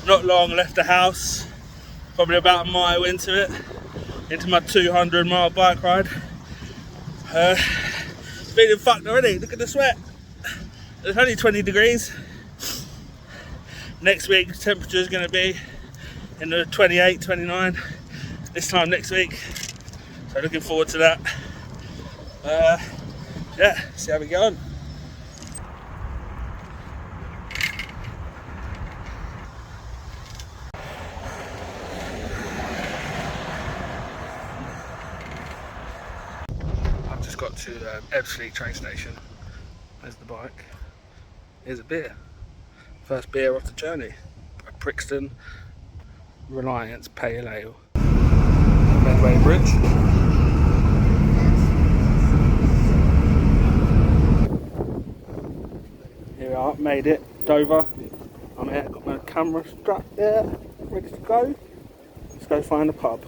not long left the house, probably about a mile into it, into my 200-mile bike ride. Feeling fucked already, look at the sweat. It's only 20 degrees. Next week temperature is going to be in the 28, 29 this time next week. So looking forward to that. Yeah, see how we go on. I've just got to Ebbsfleet train station. There's the bike. Here's a beer. First beer of the journey. A Brixton Reliance Pale Ale. Medway Bridge. Here we are, made it. Dover. I'm here, got my camera strapped there, ready to go. Let's go find a pub.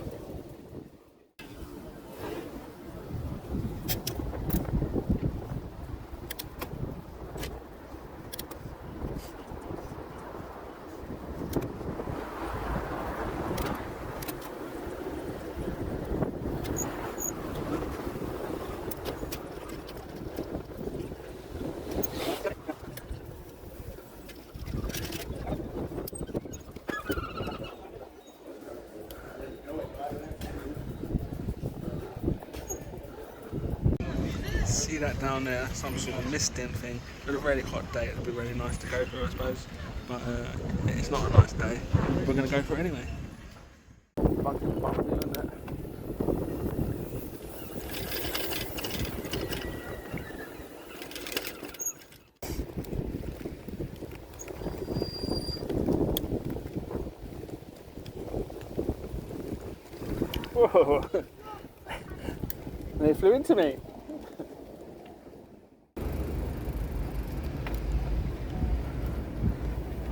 See that down there, some sort of misting thing. It's a really hot day, it'd be really nice to go for, I suppose. But it's not a nice day. We're going to go for it anyway. Whoa! They flew into me.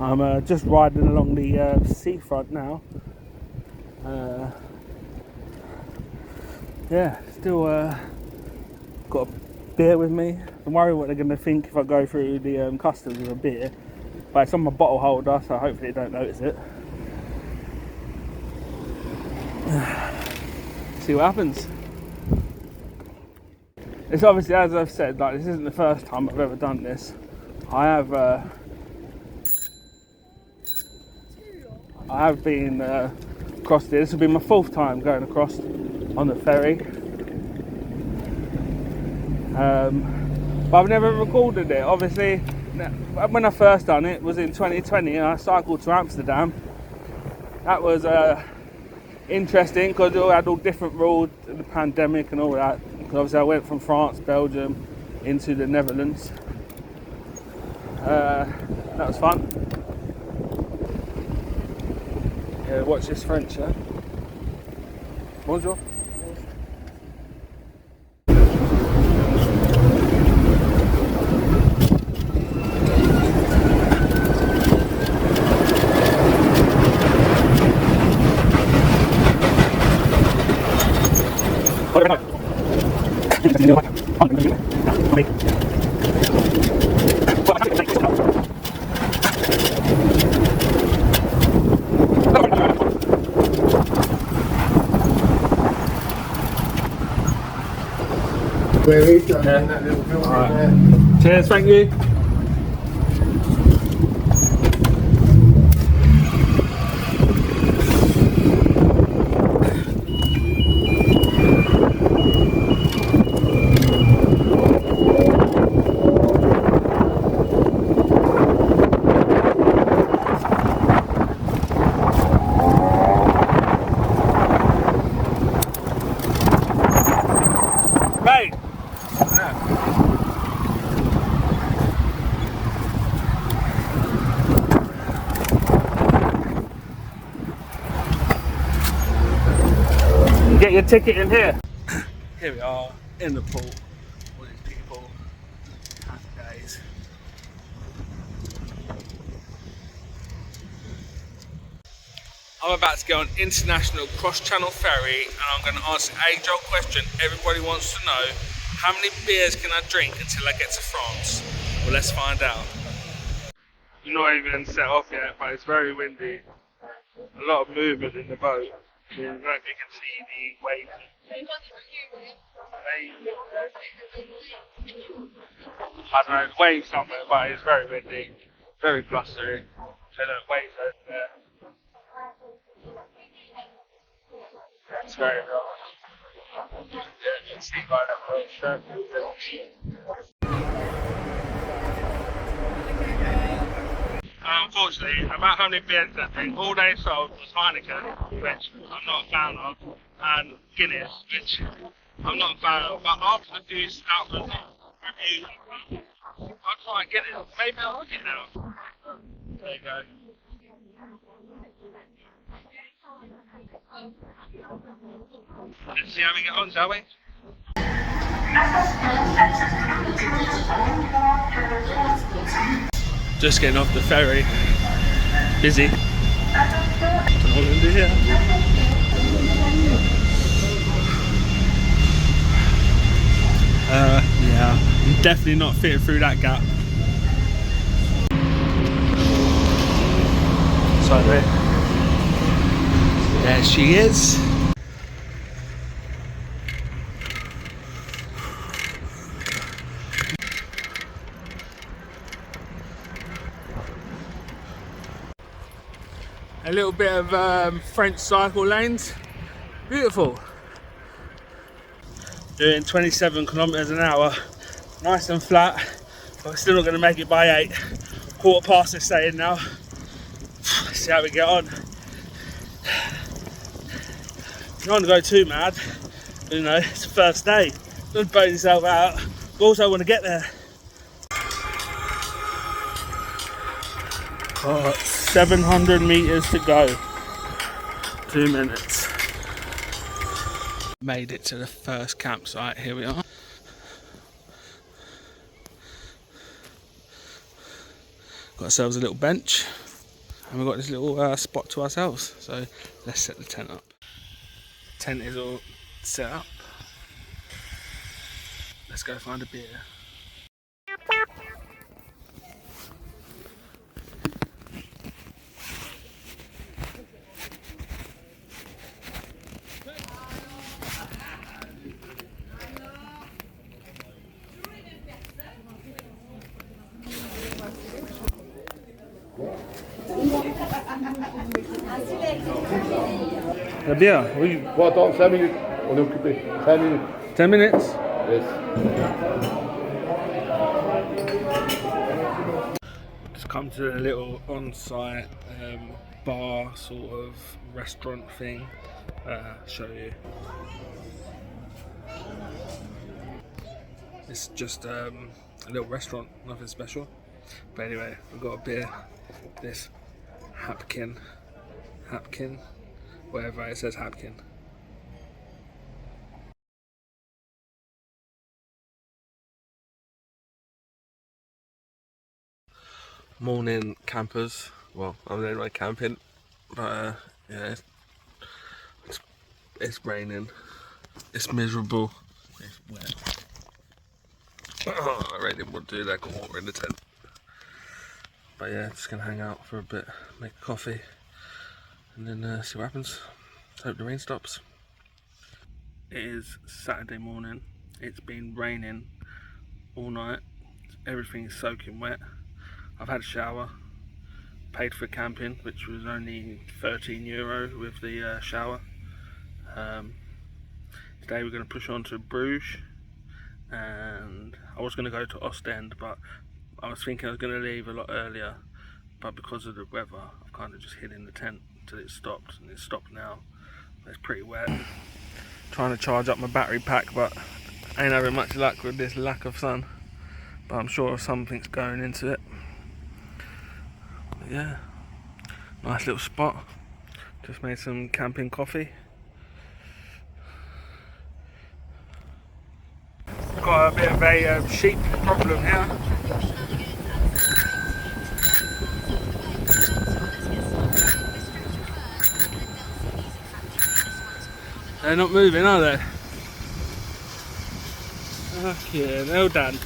I'm just riding along the seafront now. Yeah, still got a beer with me. Don't worry what they're going to think if I go through the customs with a beer. But it's on my bottle holder, so hopefully they don't notice it. See what happens. It's obviously, as I've said, like this isn't the first time I've ever done this. I have been across there. This will be my 4th time going across on the ferry. But I've never recorded it. Obviously, when I first done it was in 2020 and I cycled to Amsterdam. That was interesting because it had all different rules, the pandemic and all that. Because obviously I went from France, Belgium into the Netherlands. That was fun. Yeah, watch this French, yeah? Bonjour. Right. Cheers, thank you. Right. Get your ticket in here. Here we are in the pool. All these people, happy days. I'm about to go on international cross-channel ferry and I'm going to ask the age-old question everybody wants to know. How many beers can I drink until I get to France? Well, let's find out. We're not even set off yet, but it's very windy. A lot of movement in the boat. I don't know if you can see the waves. I don't know, waves somewhere, but it's very windy, very blustery. So look, waves over there. It's very rough. Yeah, you can see by that little shirt. Unfortunately, about how many beers I think all they sold was Heineken, which I'm not a fan of, and Guinness, which I'm not a fan of. But after the few stout reviews, I'd try Guinness. Maybe I'll like it now. There you go. Let's see how we get on, shall we? Just getting off the ferry. Busy. Don't know what I'm gonna do here. Yeah, I'm definitely not fitting through that gap. Sorry. There she is. A little bit of French cycle lanes. Beautiful. Doing 27 kilometers an hour. Nice and flat, but we're still not going to make it by 8. Quarter past is saying now. Let's see how we get on. You don't want to go too mad. You know, it's the first day. Don't burn yourself out. But also want to get there. Oh, 700 meters to go. 2 minutes. Made it to the first campsite. Here we are. Got ourselves a little bench, and we've got this little spot to ourselves. So let's set the tent up. Tent is all set up. Let's go find a beer. La bière, oui. Bon, attends, 5 minutes, on est occupé. 5 minutes. 10 minutes. Yes. Just come to a little on-site bar sort of restaurant thing. Show you. It's just a little restaurant, nothing special. But anyway, we've got a beer. This Hapkin, wherever it says Hapkin. Morning campers. Well, I'm anyway camping, but yeah, it's raining. It's miserable. It's wet. Oh, I really didn't want to do that. Got water in the tent. But yeah, just gonna hang out for a bit, make a coffee, and then see what happens. Hope the rain stops. It is Saturday morning. It's been raining all night. Everything's soaking wet. I've had a shower, paid for camping, which was only €13 with the shower. Today we're going to push on to Bruges, and I was going to go to Ostend, but I was thinking I was going to leave a lot earlier, but because of the weather I've kind of just hid in the tent until it stopped, and it's stopped now. It's pretty wet. Trying to charge up my battery pack, but ain't having much luck with this lack of sun, but I'm sure something's going into it. But yeah, nice little spot. Just made some camping coffee. Got a bit of a sheep problem here. They're not moving, are they? Okay, well done.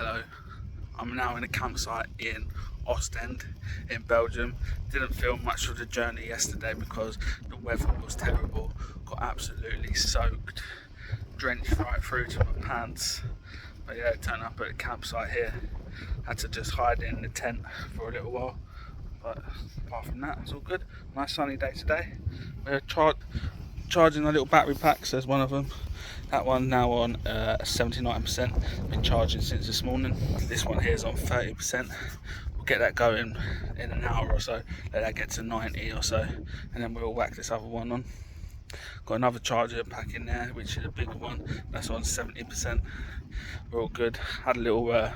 Hello, I'm now in a campsite in Ostend in Belgium. Didn't film much of the journey yesterday because the weather was terrible. Got absolutely soaked, drenched right through to my pants. But yeah, turned up at a campsite here. Had to just hide in the tent for a little while. But apart from that, it's all good. Nice sunny day today. We're charging a little battery pack, so there's one of them. That one now on 79%. Been charging since this morning. This one here is on 30%. We'll get that going in an hour or so. Let that get to 90 or so, and then we'll whack this other one on. Got another charger pack in there, which is a bigger one. That's on 70%. We're all good. Had a little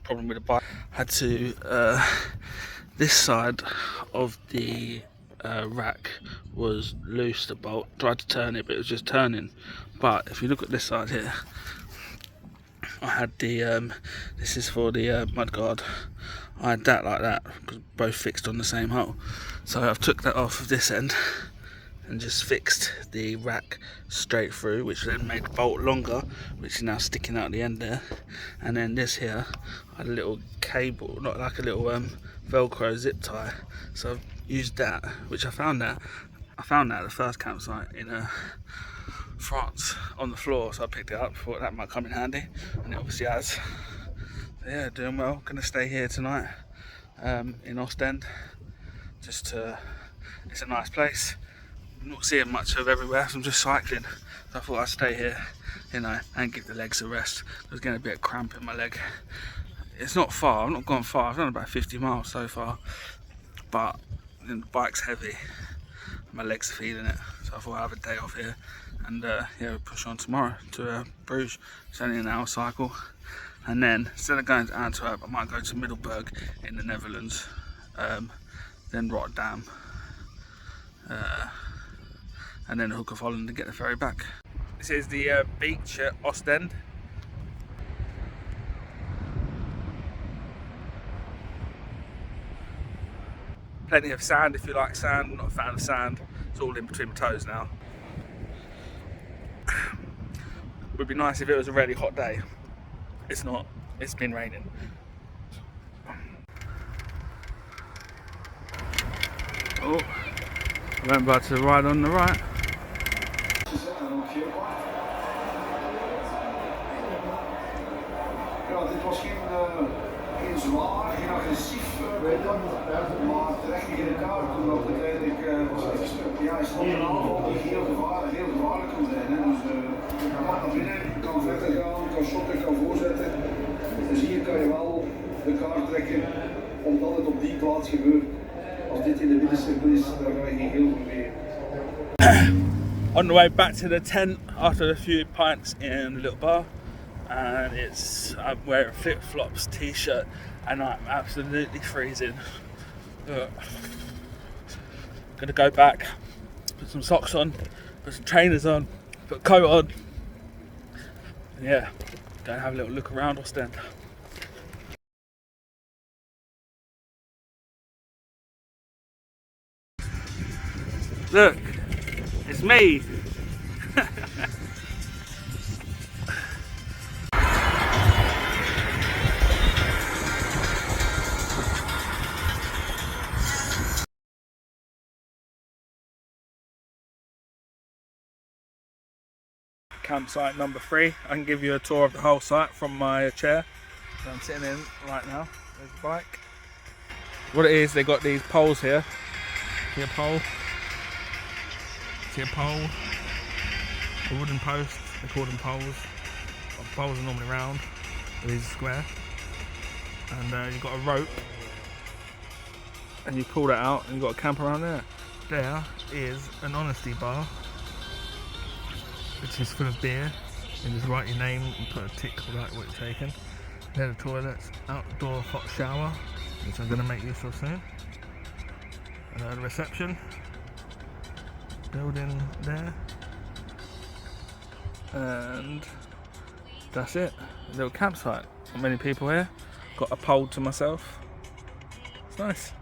problem with the bike. Had to this side of the rack was loose, the bolt. Tried to turn it, but it was just turning. But if you look at this side here, I had the this is for the mudguard. I had that like that because both fixed on the same hole. So I've took that off of this end and just fixed the rack straight through, which then made the bolt longer, which is now sticking out the end there. And then this here, I had a little cable, not like a little Velcro zip tie. So I've used that, which I found that at the first campsite in France on the floor. So I picked it up, thought that might come in handy, and it obviously has. So yeah, doing well. Gonna stay here tonight in Ostend. It's a nice place. I'm not seeing much of everywhere, so I'm just cycling. So I thought I'd stay here, you know, and give the legs a rest. There's going to be a cramp in my leg. It's not far, I've not gone far. I've done about 50 miles so far, but the bike's heavy. My legs are feeling it, so I thought I'd have a day off here, and yeah, we'll push on tomorrow to Bruges. It's only an hour cycle, and then instead of going to Antwerp, I might go to Middelburg in the Netherlands, then Rotterdam. And then Hook of Holland to get the ferry back. This is the beach at Ostend. Plenty of sand if you like sand. I'm not a fan of sand. It's all in between my toes now. Would be nice if it was a really hot day. It's not. It's been raining. Oh, remember to ride on the right. Ja, dit was geen zwaar, geen agressief maar terecht niet in elkaar toen dat uiteindelijk ja, is het een aanval die heel gevaarlijk kan zijn. Hè. Dus kan naar binnen, kan verder gaan, kan shotten, kan voorzetten. Dus hier kan je wel de kaart trekken, omdat het op die plaats gebeurt. Als dit in de middencirkel is, dan ga je geen heel veel mee. On the way back to the tent after a few pints in a little bar, and I'm wearing flip-flops, t-shirt, and I'm absolutely freezing. Gonna go back, put some socks on, put some trainers on, put a coat on, and yeah, go and have a little look around Ostend. Look, it's me. Campsite number 3. I can give you a tour of the whole site from my chair that I'm sitting in right now. There's the bike. What it is, they got these poles here. See a pole? See a pole? A wooden post, they call them poles. Poles are normally round, these are square. And you've got a rope, and you pull that out, and you've got a camp around there. There is an honesty bar, which is full of beer. You just write your name and put a tick about what you're taking. There are the toilets, outdoor hot shower, which I'm going to make use of soon. The reception, building there, and that's it. A little campsite. Not many people here. Got a pole to myself. It's nice.